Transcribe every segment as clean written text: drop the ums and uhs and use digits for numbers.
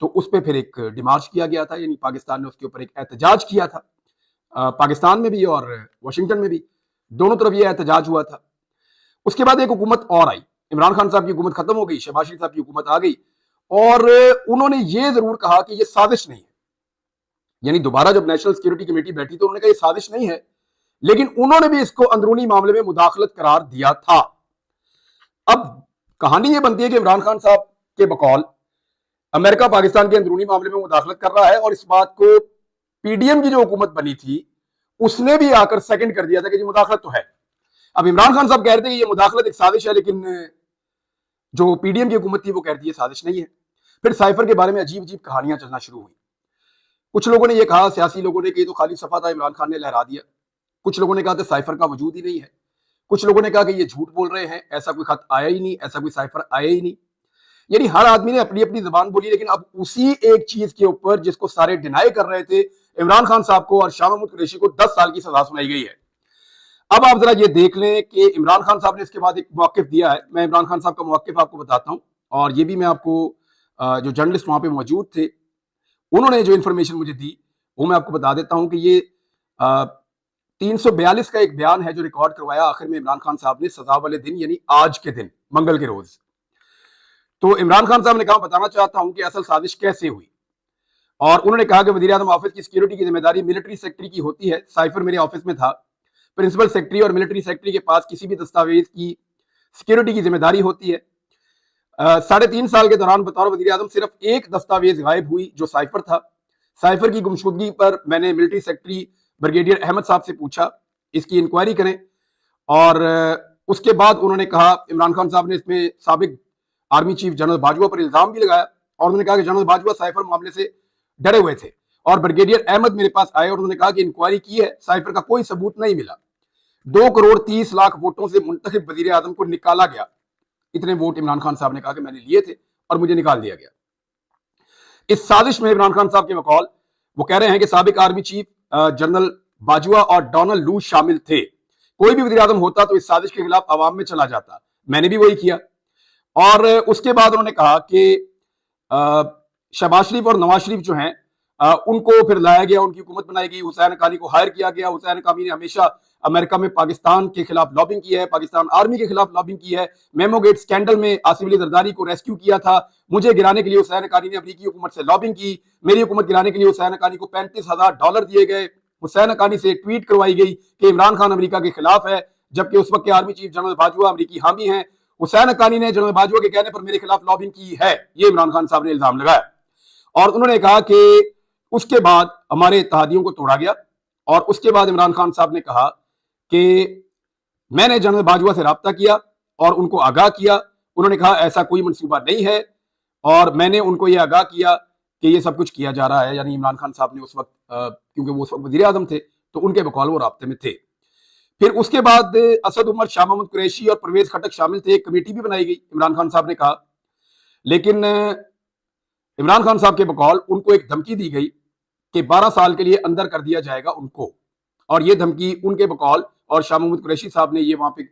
تو اس پہ پھر ایک ڈیمارچ کیا گیا تھا، یعنی پاکستان نے اس کے اوپر ایک احتجاج کیا تھا، پاکستان میں بھی اور واشنگٹن میں بھی، دونوں طرف یہ احتجاج ہوا تھا۔ اس کے بعد ایک حکومت اور آئی، عمران خان صاحب کی حکومت ختم ہو گئی، شہباز شریف صاحب کی حکومت آ گئی، اور انہوں نے یہ ضرور کہا کہ یہ سازش نہیں ہے، یعنی دوبارہ جب نیشنل سیکورٹی کمیٹی بیٹھی تو انہوں نے کہا یہ سازش نہیں ہے، لیکن انہوں نے بھی اس کو اندرونی معاملے میں مداخلت قرار دیا تھا۔ اب کہانی یہ بنتی ہے کہ عمران خان صاحب کے بقول امریکہ پاکستان کے اندرونی معاملے میں مداخلت کر رہا ہے، اور اس بات کو پی ڈی ایم کی جو حکومت بنی تھی اس نے بھی آ کر سیکنڈ کر دیا تھا کہ یہ مداخلت تو ہے۔ اب عمران خان صاحب کہہ رہے تھے کہ یہ مداخلت ایک سازش ہے، لیکن جو پی ڈی ایم کی حکومت تھی وہ کہتی ہے سازش نہیں ہے۔ پھر سائفر کے بارے میں عجیب عجیب کہانیاں چلنا شروع ہوئی۔ کچھ لوگوں نے یہ کہا، سیاسی لوگوں نے، کہ یہ تو خالی صفحہ تھا، عمران خان نے لہرا دیا۔ کچھ لوگوں نے کہا کہ سائفر کا وجود ہی نہیں ہے۔ کچھ لوگوں نے کہا کہ یہ جھوٹ بول رہے ہیں، ایسا کوئی خط آیا ہی نہیں، ایسا کوئی سائفر آیا ہی نہیں۔ یعنی ہر آدمی نے اپنی اپنی زبان بولی، لیکن اب اسی ایک چیز کے اوپر جس کو سارے ڈینائی کر رہے تھے، عمران خان صاحب کو اور شاہ محمود قریشی کو 10 سال کی سزا سنائی گئی ہے۔ اب آپ ذرا یہ دیکھ لیں کہ عمران خان صاحب نے اس کے بعد ایک موقف دیا ہے۔ میں عمران خان صاحب کا موقف آپ کو بتاتا ہوں، اور یہ بھی میں آپ کو جو جرنلسٹ وہاں پہ موجود تھے انہوں نے جو انفارمیشن مجھے دی وہ میں آپ کو بتا دیتا ہوں کہ یہ 342 کا ایک بیان ہے جو ریکارڈ کروایا آخر میں عمران خان صاحب نے سزا والے دن، یعنی آج کے دن، منگل کے روز۔ تو عمران خان صاحب نے کہا بتانا چاہتا ہوں کہ اصل سازش کیسے ہوئی، اور انہوں نے کہا کہ وزیر اعظم آفس کی سیکیورٹی کی ذمہ داری ملٹری سیکٹری کی ہوتی ہے۔ سائفر میرے آفس میں تھا، پرنسپل سیکٹری اور ملٹری سیکٹری کے پاس کسی بھی دستاویز کی سیکیورٹی کی ذمہ داری ہوتی ہے۔ 3.5 سال کے دوران بطور وزیر اعظم صرف ایک دستاویز غائب ہوئی جو سائفر تھا۔ سائفر کی گمشدگی پر میں نے ملٹری سیکٹری بریگیڈیئر احمد صاحب سے پوچھا اس کی انکوائری کریں، اور اس کے بعد انہوں نے کہا، عمران خان صاحب نے اس میں سابق آرمی چیف جنرل باجوہ پر الزام بھی لگایا، اور انہوں نے کہا کہ جنرل باجوہ سائفر معاملے سے ڈرے ہوئے تھے، اور بریگیڈیئر احمد میرے پاس آئے اور انہوں نے کہا کہ انکوائری کی ہے، سائفر کا کوئی ثبوت نہیں ملا، 2.30 کروڑ ووٹوں سے منتخب وزیر اعظم کو نکالا گیا۔ اتنے ووٹ عمران خان صاحب نے کہا کہ میں نے لیے تھے اور مجھے نکال دیا گیا۔ اس سازش میں عمران خان صاحب کے بقول وہ کہہ رہے ہیں کہ سابق آرمی چیف جنرل باجوہ اور ڈونلڈ لو شامل تھے۔ کوئی بھی وزیر اعظم ہوتا تو اس سازش کے خلاف عوام میں چلا جاتا، میں نے بھی وہی کیا۔ اور اس کے بعد انہوں نے کہا کہ شہباز شریف اور نواز شریف جو ہیں ان کو پھر لایا گیا، ان کی حکومت بنائی گئی، حسین حقانی کو ہائر کیا گیا۔ حسین حقانی نے ہمیشہ امریکہ میں پاکستان کے خلاف لابنگ کی ہے، پاکستان آرمی کے خلاف لابنگ کی ہے، میمو گیٹ سکینڈل میں آصف علی زرداری کو ریسکیو کیا تھا۔ مجھے گرانے کے لیے حسین حقانی نے امریکی حکومت سے لابنگ کی، میری حکومت گرانے کے لیے حسین حقانی کو $35,000 دیے گئے۔ حسین حقانی سے ٹویٹ کروائی گئی کہ عمران خان امریکہ کے خلاف ہے، جبکہ اس وقت کے آرمی چیف جنرل باجوہ امریکی حامی ہیں۔ حسین حقانی نے جنرل باجوہ کے کہنے پر میرے خلاف لابنگ کی ہے، یہ عمران خان صاحب نے الزام لگایا۔ اور انہوں نے کہا کہ اس کے بعد ہمارے اتحادیوں کو توڑا گیا، اور اس کے بعد عمران خان صاحب نے کہا کہ میں نے جنرل باجوہ سے رابطہ کیا اور ان کو آگاہ کیا، انہوں نے کہا ایسا کوئی منصوبہ نہیں ہے، اور میں نے ان کو یہ آگاہ کیا کہ یہ سب کچھ کیا جا رہا ہے۔ یعنی عمران خان صاحب نے اس وقت کیونکہ وہ اس وقت وزیر اعظم تھے تو ان کے بقول وہ رابطے میں تھے۔ پھر اس کے بعد اسد عمر، شاہ محمود قریشی اور پرویز خٹک شامل تھے، ایک کمیٹی بھی بنائی گئی، عمران خان صاحب نے کہا، لیکن عمران خان صاحب کے بقول ان کو ایک دھمکی دی گئی کہ 12 سال کے لیے اندر کر دیا جائے گا ان کو، اور یہ دھمکی ان کے بقول، اور شاہ محمود قریشی صاحب نے یہ وہاں پہ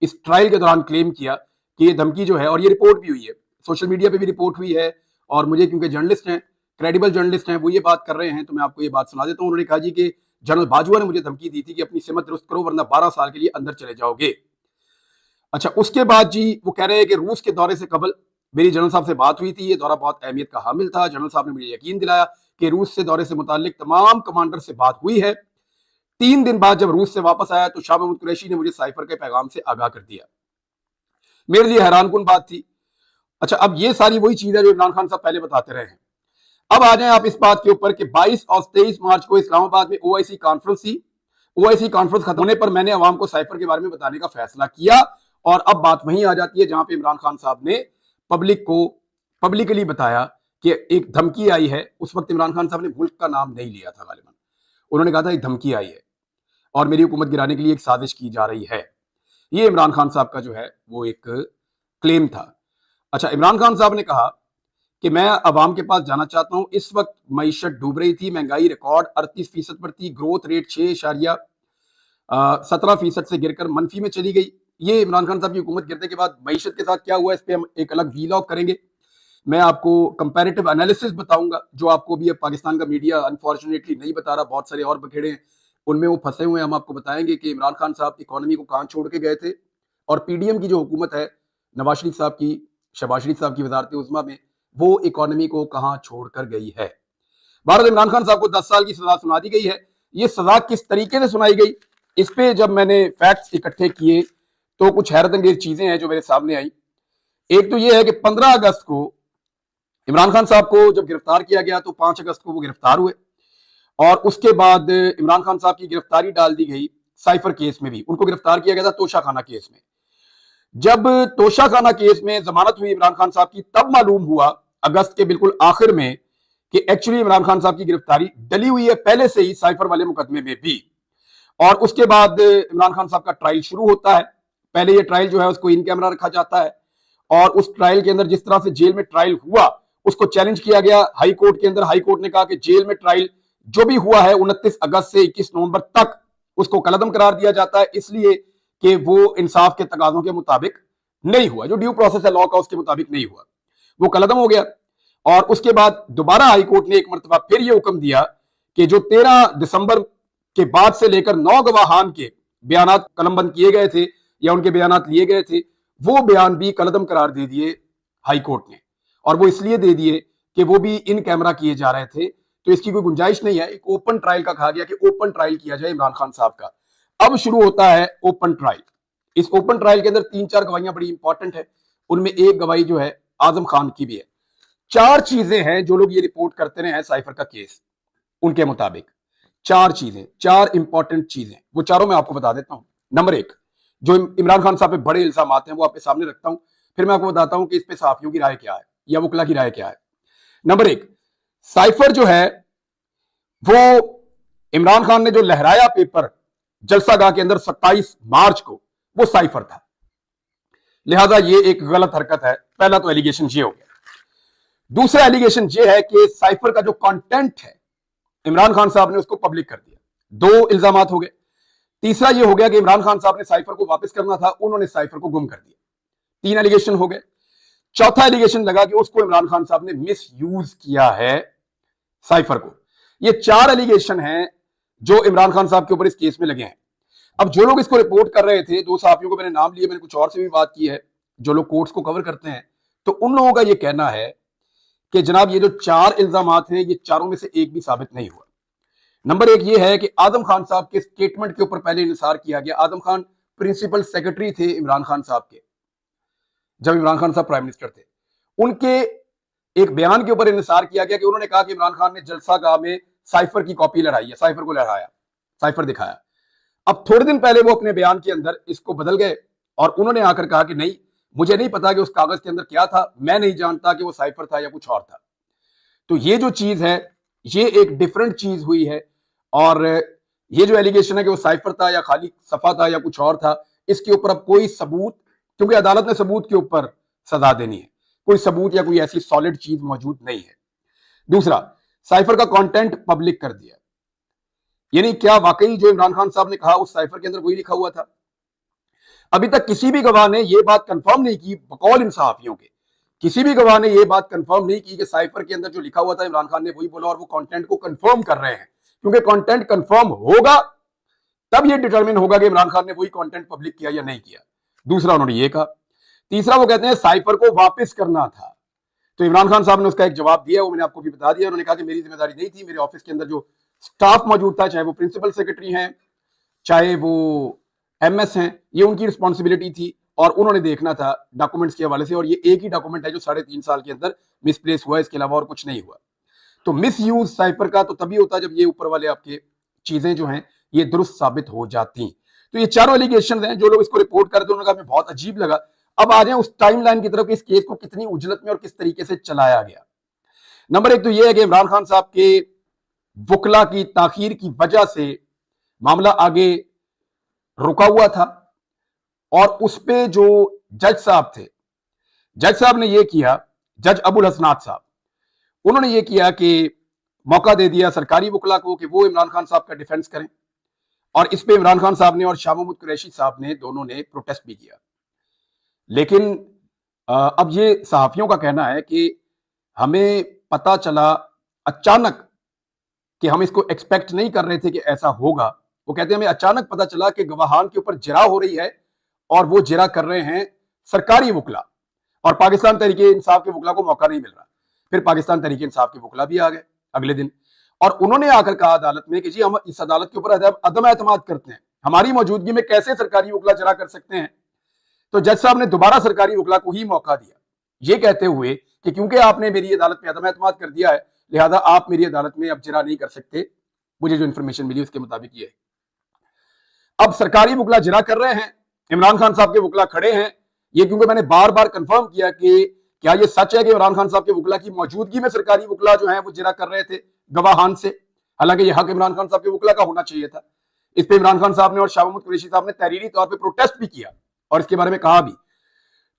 اس ٹرائل کے دوران کلیم کیا کہ یہ دھمکی جو ہے، اور یہ رپورٹ بھی ہوئی ہے، سوشل میڈیا پہ بھی رپورٹ ہوئی ہے، اور مجھے کیونکہ جرنلسٹ ہیں، کریڈیبل جرنلسٹ ہیں، وہ یہ بات کر رہے ہیں تو میں آپ کو یہ بات سنا دیتا ہوں۔ انہوں نے کہا جی کہ جنرل باجوہ نے مجھے دھمکی دی تھی کہ اپنی سمت درست کرو ورنہ 12 سال کے لیے اندر چلے جاؤ گے۔ اچھا، اس کے بعد جی وہ کہہ رہے ہیں کہ روس کے دورے سے قبل میری جنرل صاحب سے بات ہوئی تھی، یہ دورہ بہت اہمیت کا حامل تھا، جنرل صاحب نے مجھے یقین دلایا کہ روس سے دورے سے متعلق تمام کمانڈر سے بات ہوئی ہے۔ 3 دن بعد جب روس سے واپس آیا تو شاہ محمود قریشی نے مجھے سائفر کے پیغام سے آگاہ کر دیا۔ میرے لیے حیران کن بات تھی۔ اچھا، اب یہ ساری وہی چیز ہے جو عمران خان صاحب پہلے بتاتے رہے ہیں۔ اب آ جائیں آپ اس بات کے اوپر کہ 22 اور 23 مارچ کو اسلام آباد میں OIC کانفرنس تھی۔ OIC کانفرنس ختم ہونے پر میں نے عوام کو سائفر کے بارے میں بتانے کا فیصلہ کیا، اور اب بات وہیں آ جاتی ہے جہاں پہ عمران خان صاحب نے پبلک کو پبلکلی بتایا کہ ایک دھمکی آئی ہے۔ اس وقت عمران خان صاحب نے ملک کا نام نہیں لیا تھا غالباً، انہوں نے کہا تھا ایک دھمکی آئی ہے اور میری حکومت گرانے کے لیے ایک سازش کی جا رہی ہے۔ یہ عمران خان صاحب کا جو ہے وہ ایک کلیم تھا۔ اچھا، عمران خان صاحب نے کہا کہ میں عوام کے پاس جانا چاہتا ہوں، اس وقت معیشت ڈوب رہی تھی، مہنگائی ریکارڈ 38% پر تھی، گروتھ ریٹ 6.17% سے گر کر منفی میں چلی گئی۔ یہ عمران خان صاحب کی حکومت گرنے کے بعد معیشت کے ساتھ کیا ہوا، اس پہ ہم ایک الگ ویلاگ کریں گے۔ میں آپ کو کمپیریٹیو انالیسس بتاؤں گا جو آپ کو بھی اب پاکستان کا میڈیا انفارچونیٹلی نہیں بتا رہا، بہت سارے اور بکھیڑے ہیں ان میں وہ پھنسے ہوئے ہیں. ہم آپ کو بتائیں گے کہ عمران خان صاحب اکانومی کو کہاں چھوڑ کے گئے تھے، اور پی ڈی ایم کی جو حکومت ہے نواز شریف صاحب کی، شہباز شریف صاحب کی وزارت عظمیٰ میں، وہ اکانومی کو کہاں چھوڑ کر گئی ہے. بھارت عمران خان صاحب کو 10 سال کی سزا سنا دی گئی ہے. یہ سزا کس طریقے سے سنائی گئی، اس پہ جب میں نے فیکٹس اکٹھے کیے تو کچھ حیرت انگیز چیزیں ہیں جو میرے سامنے آئی. ایک تو یہ ہے کہ 15 اگست کو عمران خان صاحب کو جب گرفتار کیا گیا تو 5 اگست کو وہ گرفتار ہوئے، اور اس کے بعد عمران خان صاحب کی گرفتاری ڈال دی گئی سائفر کیس میں بھی. ان کو گرفتار کیا گیا تھا توشہ خانہ کیس میں. جب توشہ خانہ کیس میں ضمانت ہوئی عمران خان صاحب کی، تب معلوم ہوا اگست کے بالکل آخر میں کہ ایکچولی عمران خان صاحب کی گرفتاری ڈلی ہوئی ہے پہلے سے ہی سائفر والے مقدمے میں بھی. اور اس کے بعد عمران خان صاحب کا ٹرائل شروع ہوتا ہے. پہلے یہ ٹرائل جو ہے اس کو ان کیمرہ رکھا جاتا ہے، اور اس ٹرائل کے اندر جس طرح سے جیل میں ٹرائل ہوا اس کو چیلنج کیا گیا ہائی کورٹ کے اندر. ہائی کورٹ نے کہا کہ جیل میں ٹرائل جو بھی ہوا ہے 29 اگست سے 21 نومبر تک اس کو کالعدم قرار دیا جاتا ہے، اس لیے کہ وہ انصاف کے تقاضوں کے مطابق نہیں ہوا، جو ڈیو پروسیس ہے لا کا اس کے مطابق نہیں ہوا، وہ کالعدم ہو گیا. اور اس کے بعد دوبارہ ہائی کورٹ نے ایک مرتبہ پھر یہ حکم دیا کہ جو 13 دسمبر کے بعد سے لے کر 9 گواہان کے بیانات قلم بند کیے گئے تھے یا ان کے بیانات لیے گئے تھے، وہ بیان بھی کالعدم قرار دے دیے ہائی کورٹ نے. اور وہ اس لیے دے دیے کہ وہ بھی ان کیمرہ کیے جا رہے تھے، تو اس کی کوئی گنجائش نہیں ہے. ایک اوپن ٹرائل کا کہا گیا کہ اوپن ٹرائل کیا جائے عمران خان صاحب کا. اب شروع ہوتا ہے اوپن ٹرائل. اس اوپن ٹرائل کے اندر 3-4 گواہیاں بڑی امپورٹنٹ ہیں، ان میں ایک گواہی جو ہے اعظم خان کی بھی ہے. 4 چیزیں ہیں جو لوگ یہ رپورٹ کرتے رہے ہیں سائفر کا کیس، ان کے مطابق 4 چیزیں، 4 امپورٹنٹ چیزیں، وہ چاروں میں آپ کو بتا دیتا ہوں. نمبر 1، جو عمران خان صاحب پہ بڑے الزامات ہیں وہ آپ کے سامنے رکھتا ہوں، پھر میں آپ کو بتاتا ہوں کہ اس پہ صحافیوں کی رائے کیا ہے یا وکلا کی رائے کیا ہے. نمبر 1، سائفر جو ہے وہ عمران خان نے جو لہرایا پیپر جلسہ گاہ کے اندر 27 مارچ کو، وہ سائفر تھا، لہذا یہ ایک غلط حرکت ہے. پہلا تو ایلیگیشن یہ ہو گیا. دوسرا ایلیگیشن یہ ہے کہ سائفر کا جو کانٹینٹ ہے عمران خان صاحب نے اس کو پبلک کر دیا. 2 الزامات ہو گئے. تیسرا یہ ہو گیا کہ عمران خان صاحب نے سائفر کو واپس کرنا تھا، انہوں نے سائفر کو گم کر دیا. 3 ایلیگیشن ہو گئے. چوتھا ایلیگیشن لگا کہ اس کو عمران خان صاحب نے مس یوز کیا ہے سائفر کو. یہ 4 ایلیگیشن ہیں جو عمران خان صاحب کے اوپر اس کیس میں لگے ہیں. اب جو لوگ اس کو رپورٹ کر رہے تھے، 2 صحافیوں کو میں نے نام لیے، میں نے کچھ اور سے بھی بات کی ہے جو لوگ کورٹس کو کور کرتے ہیں، تو ان لوگوں کا یہ کہنا ہے کہ جناب یہ جو 4 الزامات ہیں یہ چاروں میں سے ایک بھی ثابت نہیں ہوا. نمبر 1 یہ ہے کہ اعظم خان صاحب کے سٹیٹمنٹ کے اوپر پہلے انحصار کیا گیا. اعظم خان پرنسپل سیکرٹری تھے عمران خان صاحب کے جب عمران خان صاحب پرائم منسٹر تھے. ان کے ایک بیان کے اوپر انحصار کیا گیا کہ انہوں نے کہا کہ عمران خان نے جلسہ گاہ میں سائفر کی کاپی لڑائی ہے، سائفر کو لہرایا، سائفر دکھایا. اب تھوڑے دن پہلے وہ اپنے بیان کے اندر اس کو بدل گئے اور انہوں نے آ کر کہا کہ نہیں، مجھے نہیں پتا کہ اس کاغذ کے اندر کیا تھا، میں نہیں جانتا کہ وہ سائفر تھا یا کچھ اور تھا. تو یہ جو چیز ہے یہ ایک ڈیفرنٹ چیز ہوئی ہے. اور یہ جو ایلیگیشن ہے کہ وہ سائفر تھا یا خالی صفحہ تھا یا کچھ اور تھا، اس کے اوپر اب کوئی ثبوت، کیونکہ عدالت نے ثبوت کے اوپر سزا دینی ہے، کوئی ثبوت یا کوئی ایسی سالڈ چیز موجود نہیں ہے. دوسرا، سائفر کا کانٹینٹ پبلک کر دیا، یعنی کیا واقعی جو عمران خان صاحب نے کہا اس سائفر کے اندر وہی لکھا ہوا تھا؟ ابھی تک کسی بھی گواہ نے یہ بات کنفرم نہیں کی، بقول ان صحافیوں کے کسی بھی گواہ نے یہ بات کنفرم نہیں کی کہ سائفر کے اندر جو لکھا ہوا تھا عمران خان نے وہی بولا، اور وہ کانٹینٹ کو کنفرم کر رہے ہیں. کیونکہ کانٹینٹ کنفرم ہوگا تب یہ ڈیٹرمن ہوگا کہ عمران خان نے وہی کانٹینٹ پبلک کیا یا نہیں کیا. دوسرا انہوں نے یہ کہا. تیسرا وہ کہتے ہیں سائفر کو واپس کرنا تھا. تو عمران خان صاحب نے اس کا ایک جواب دیا، وہ میں نے آپ کو بھی بتا دیا. انہوں نے کہا کہ میری ذمہ داری نہیں تھی، میرے آفس کے اندر جو سٹاف موجود تھا، چاہے وہ پرنسپل سیکرٹری ہیں چاہے وہ ایم ایس ہیں، یہ ان کی رسپانسبلٹی تھی اور انہوں نے دیکھنا تھا ڈاکومنٹس کے حوالے سے. اور یہ ایک ہی ڈاکومنٹ ہے جو 3.5 سال کے اندر مس پلیس ہوا ہے، اس کے علاوہ اور کچھ نہیں ہوا. تو مس یوز سائفر کا تو تبھی ہوتا ہے جب یہ اوپر والے آپ کے چیزیں جو ہیں یہ درست ثابت ہو جاتی. تو یہ چاروں ایلیگیشن ہیں جو لوگ اس کو رپورٹ کرتے ہیں، انہوں نے کہا بہت عجیب لگا. اب آ جائیں اس ٹائم لائن کی طرف کہ اس کیس کو کتنی اجلت میں اور کس طریقے سے چلایا گیا. نمبر 1 تو یہ ہے کہ عمران خان صاحب کے وکلا کی تاخیر کی وجہ سے معاملہ آگے رکا ہوا تھا، اور اس پہ جو جج صاحب تھے، جج صاحب نے یہ کیا، جج ابو الحسنات صاحب، انہوں نے یہ کیا کہ موقع دے دیا سرکاری وکلا کو کہ وہ عمران خان صاحب کا ڈیفنس کریں. اور اس پہ عمران خان صاحب نے اور شاہ محمود قریشی صاحب نے دونوں نے پروٹیسٹ بھی کیا. لیکن اب یہ صحافیوں کا کہنا ہے کہ ہمیں پتا چلا اچانک کہ ہم اس کو ایکسپیکٹ نہیں کر رہے تھے کہ ایسا ہوگا. وہ کہتے ہیں ہمیں اچانک پتا چلا کہ گواہان کے اوپر جرا ہو رہی ہے اور وہ جرا کر رہے ہیں سرکاری وکلا, اور پاکستان تحریک انصاف کے وکلا کو موقع نہیں مل رہا. پھر پاکستان تحریک انصاف کے وکلا بھی آ گئے اگلے دن, اور انہوں نے آ کر کہا عدالت میں کہ جی ہم اس عدالت کے اوپر عدم اعتماد کرتے ہیں, ہماری موجودگی میں کیسے سرکاری وکلا جرا کر سکتے ہیں. تو جج صاحب نے دوبارہ سرکاری وکلا کو ہی موقع دیا, یہ کہتے ہوئے کہ کیونکہ آپ نے میری عدالت میں عدم اعتماد کر دیا ہے لہذا آپ میری عدالت میں اب جرا نہیں کر سکتے. مجھے جو انفارمیشن ملی اس کے مطابق یہ ہے. اب سرکاری وکلا جرا کر رہے ہیں, عمران خان صاحب کے وکلا کھڑے ہیں. یہ کیونکہ میں نے بار بار کنفرم کیا کہ کیا یہ سچ ہے کہ عمران خان صاحب کے وکلا کی موجودگی میں سرکاری وکلا جو ہیں وہ جرا کر رہے تھے گواہان سے, حالانکہ یہ حق عمران خان صاحب کے وکلا کا ہونا چاہیے تھا. اس پہ عمران خان صاحب نے اور شاہ محمود قریشی صاحب نے تحریری طور پہ پروٹیسٹ بھی کیا اور اس کے بارے میں کہا بھی.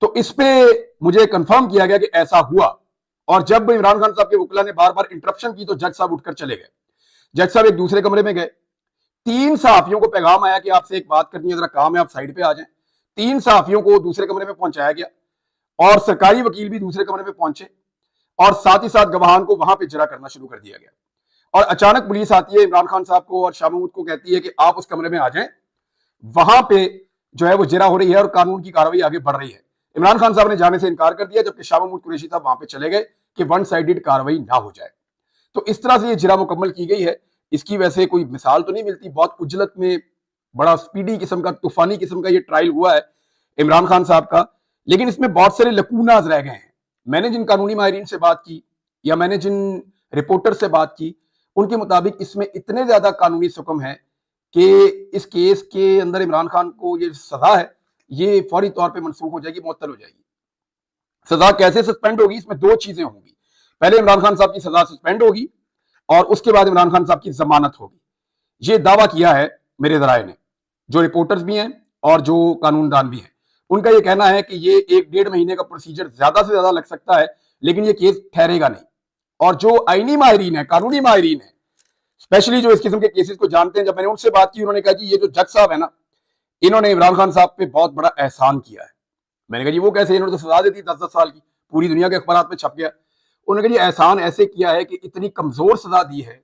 تو اس پہ مجھے کنفرم کیا گیا کہ ایسا ہوا, اور جب عمران خان صاحب کے وکلا نے بار بار انٹرپشن کی تو جج صاحب اٹھ کر چلے گئے. جج صاحب ایک دوسرے کمرے میں گئے, 3 صحافیوں کو پیغام آیا کہ آپ سے ایک بات کرنی ہے, ذرا کام ہے آپ سائڈ پہ آ جائیں. 3 صحافیوں کو دوسرے کمرے میں پہنچایا گیا اور سرکاری وکیل بھی دوسرے کمرے میں پہنچے, اور ساتھ ہی ساتھ گواہان کو وہاں پہ جرا کرنا شروع کر دیا گیا. اور اچانک پولیس آتی ہے, عمران خان صاحب کو اور شاہ محمود کو کہتی ہے کہ آپ اس کمرے میں آ جائیں, وہاں پہ جو ہے وہ جرا ہو رہی ہے اور قانون کی کارروائی آگے بڑھ رہی ہے. عمران خان صاحب نے جانے سے انکار کر دیا, جبکہ شاہ محمود قریشی صاحب وہاں پہ چلے گئے کہ ون سائیڈڈ کارروائی نہ ہو جائے. تو اس طرح سے یہ جرا مکمل کی گئی ہے. اس کی ویسے کوئی مثال تو نہیں ملتی, بہت عجلت میں بڑا سپیڈی قسم کا, طوفانی قسم کا یہ ٹرائل ہوا ہے عمران خان صاحب کا, لیکن اس میں بہت سارے لکوناز رہ گئے ہیں. میں نے جن قانونی ماہرین سے بات کی یا میں نے جن رپورٹر سے بات کی, ان کے مطابق اس میں اتنے زیادہ قانونی سکم ہیں کہ اس کیس کے اندر عمران خان کو یہ سزا ہے یہ فوری طور پہ منسوخ ہو جائے گی, معطل ہو جائے گی. سزا کیسے سسپینڈ ہوگی, اس میں 2 چیزیں ہوں گی. پہلے عمران خان صاحب کی سزا سسپینڈ ہوگی اور اس کے بعد عمران خان صاحب کی ضمانت ہوگی. یہ دعویٰ کیا ہے میرے ذرائع نے, جو رپورٹرز بھی ہیں اور جو قانون دان بھی ہیں, ان کا یہ کہنا ہے کہ یہ 1-1.5 مہینے کا پروسیجر زیادہ سے زیادہ لگ سکتا ہے, لیکن یہ کیس ٹھہرے گا نہیں. اور جو آئینی ماہرین ہیں, قانونی ماہرین ہیں, اسپیشلی جو اس قسم کے کیسز کو جانتے ہیں, جب میں نے ان سے بات کی انہوں نے کہا جی یہ جو جج صاحب ہے نا, انہوں نے عمران خان صاحب پہ بہت بڑا احسان کیا ہے. میں نے کہا جی وہ کیسے, انہوں نے تو سزا دی تھی 10-10 سال کی, پوری دنیا کے اخبارات میں چھپ گیا. انہوں نے کہا جی احسان ایسے کیا ہے کہ اتنی کمزور سزا دی ہے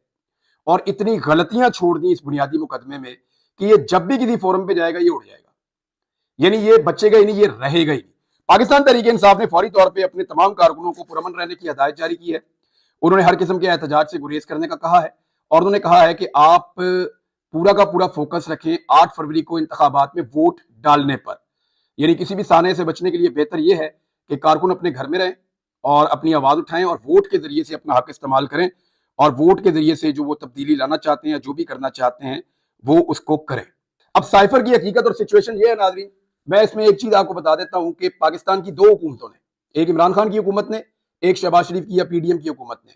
اور اتنی غلطیاں چھوڑ دی اس بنیادی مقدمے میں کہ یہ جب بھی کسی فورم پہ جائے گا یہ اڑ جائے گا, یعنی یہ بچے گا ہی نہیں, یہ رہے گا ہی نہیں. پاکستان تحریک انصاف نے فوری طور پہ اپنے تمام کارکنوں کو پرامن رہنے کی ہدایت جاری کی ہے. انہوں نے ہر قسم کے احتجاج سے گریز کرنے کا کہا ہے, اور انہوں نے کہا ہے کہ آپ پورا کا پورا فوکس رکھیں 8 فروری کو انتخابات میں ووٹ ڈالنے پر. یعنی کسی بھی سانے سے بچنے کے لیے بہتر یہ ہے کہ کارکن اپنے گھر میں رہیں اور اپنی آواز اٹھائیں اور ووٹ کے ذریعے سے اپنا حق استعمال کریں, اور ووٹ کے ذریعے سے جو وہ تبدیلی لانا چاہتے ہیں, جو بھی کرنا چاہتے ہیں وہ اس کو کریں. اب سائفر کی حقیقت اور سچویشن یہ ہے ناظرین, میں اس میں ایک چیز آپ کو بتا دیتا ہوں کہ پاکستان کی 2 حکومتوں نے, ایک عمران خان کی حکومت نے, ایک شہباز شریف کی یا پی ڈی ایم کی حکومت نے,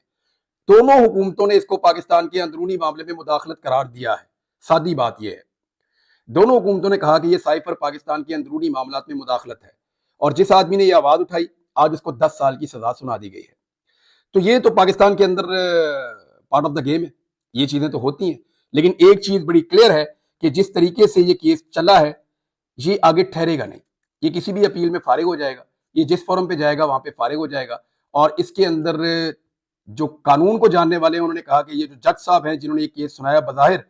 دونوں حکومتوں نے اس کو پاکستان کے اندرونی معاملے میں مداخلت قرار دیا ہے. سادی بات یہ ہے, دونوں حکومتوں نے کہا کہ یہ سائفر پاکستان کے اندرونی معاملات میں مداخلت ہے, اور جس آدمی نے یہ آواز اٹھائی آج اس کو 10 سال کی سزا سنا دی گئی ہے. تو یہ تو پاکستان کے اندر پارٹ آف دا گیم ہے, یہ چیزیں تو ہوتی ہیں, لیکن ایک چیز بڑی کلیئر ہے کہ جس طریقے سے یہ کیس چلا ہے یہ آگے ٹھہرے گا نہیں. یہ کسی بھی اپیل میں فارغ ہو جائے گا, یہ جس فورم پہ جائے گا وہاں پہ فارغ ہو جائے گا. اور اس کے اندر جو قانون کو جاننے والے ہیں انہوں نے کہا کہ یہ جو جج صاحب ہیں جنہوں نے یہ کیس سنایا, بظاہر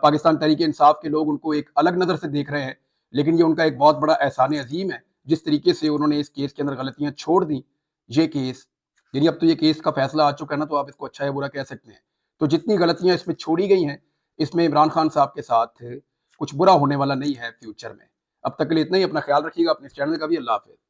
پاکستان تحریک انصاف کے لوگ ان کو ایک الگ نظر سے دیکھ رہے ہیں, لیکن یہ ان کا ایک بہت بڑا احسان عظیم ہے جس طریقے سے انہوں نے اس کیس کے اندر غلطیاں چھوڑ دیں. یہ کیس یعنی اب تو یہ کیس کا فیصلہ آ چکا ہے نا, تو آپ اس کو اچھا یا برا کہہ سکتے ہیں. تو جتنی غلطیاں اس میں چھوڑی گئی ہیں اس میں عمران خان صاحب کے ساتھ کچھ برا ہونے والا نہیں ہے فیوچر میں. اب تک کے لیے اتنا ہی, اپنا خیال رکھیے گا, اپنے چینل کا بھی. اللہ حافظ.